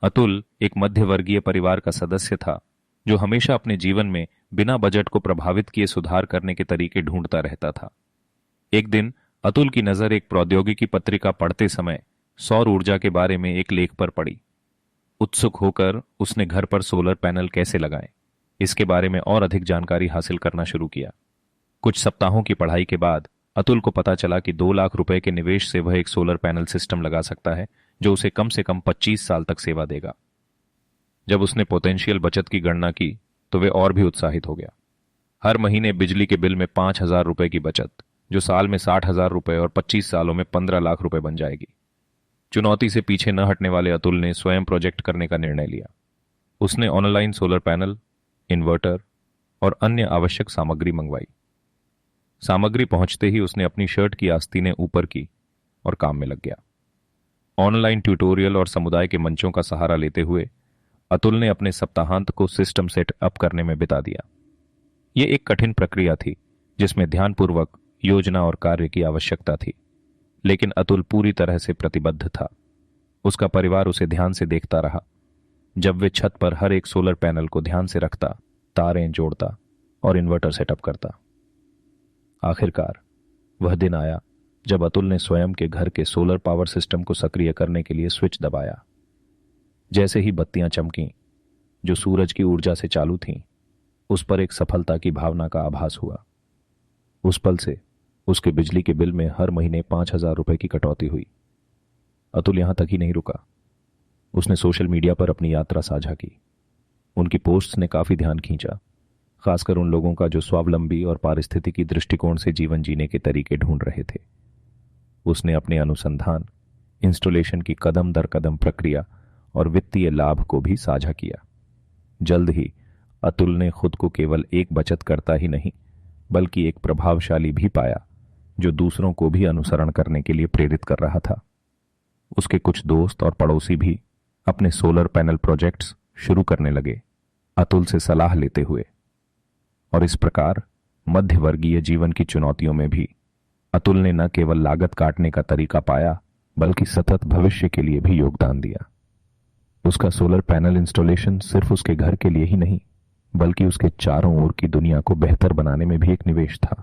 अतुल एक मध्यवर्गीय परिवार का सदस्य था जो हमेशा अपने जीवन में बिना बजट को प्रभावित किए सुधार करने के तरीके ढूंढता रहता था। एक दिन अतुल की नजर एक प्रौद्योगिकी पत्रिका पढ़ते समय सौर ऊर्जा के बारे में एक लेख पर पड़ी। उत्सुक होकर उसने घर पर सोलर पैनल कैसे लगाएं, इसके बारे में और अधिक जानकारी हासिल करना शुरू किया। कुछ सप्ताहों की पढ़ाई के बाद अतुल को पता चला कि 2 लाख रुपए के निवेश से वह एक सोलर पैनल सिस्टम लगा सकता है जो उसे कम से कम 25 साल तक सेवा देगा। जब उसने पोटेंशियल बचत की गणना की तो वे और भी उत्साहित हो गया। हर महीने बिजली के बिल में 5,000 रुपए की बचत, जो साल में 60,000 रुपए और 25 सालों में 15 लाख रुपए बन जाएगी। चुनौती से पीछे न हटने वाले अतुल ने स्वयं प्रोजेक्ट करने का निर्णय लिया। उसने ऑनलाइन सोलर पैनल, इन्वर्टर और अन्य आवश्यक सामग्री मंगवाई। सामग्री पहुंचते ही उसने अपनी शर्ट की आस्तीनें ऊपर की और काम में लग गया। ऑनलाइन ट्यूटोरियल और समुदाय के मंचों का सहारा लेते हुए अतुल ने अपने सप्ताहांत को सिस्टम सेट अप करने में बिता दिया। यह एक कठिन प्रक्रिया थी जिसमें ध्यानपूर्वक योजना और कार्य की आवश्यकता थी, लेकिन अतुल पूरी तरह से प्रतिबद्ध था। उसका परिवार उसे ध्यान से देखता रहा जब वे छत पर हर एक सोलर पैनल को ध्यान से रखता, तारें जोड़ता और इन्वर्टर सेटअप करता। आखिरकार वह दिन आया जब अतुल ने स्वयं के घर के सोलर पावर सिस्टम को सक्रिय करने के लिए स्विच दबाया। जैसे ही बत्तियां चमकीं, जो सूरज की ऊर्जा से चालू थीं, उस पर एक सफलता की भावना का आभास हुआ। उस पल से उसके बिजली के बिल में हर महीने 5,000 रुपए की कटौती हुई। अतुल यहां तक ही नहीं रुका। उसने सोशल मीडिया पर अपनी यात्रा साझा की। उनकी पोस्ट्स ने काफी ध्यान खींचा, खासकर उन लोगों का जो स्वावलंबी और पारिस्थितिकी दृष्टिकोण से जीवन जीने के तरीके ढूंढ रहे थे। उसने अपने अनुसंधान, इंस्टॉलेशन की कदम दर कदम प्रक्रिया और वित्तीय लाभ को भी साझा किया। जल्द ही अतुल ने खुद को केवल एक बचतकर्ता ही नहीं, बल्कि एक प्रभावशाली भी पाया जो दूसरों को भी अनुसरण करने के लिए प्रेरित कर रहा था। उसके कुछ दोस्त और पड़ोसी भी अपने सोलर पैनल प्रोजेक्ट्स शुरू करने लगे, अतुल से सलाह लेते हुए। और इस प्रकार मध्यवर्गीय जीवन की चुनौतियों में भी अतुल ने न केवल लागत काटने का तरीका पाया, बल्कि सतत भविष्य के लिए भी योगदान दिया। उसका सोलर पैनल इंस्टॉलेशन सिर्फ उसके घर के लिए ही नहीं, बल्कि उसके चारों ओर की दुनिया को बेहतर बनाने में भी एक निवेश था।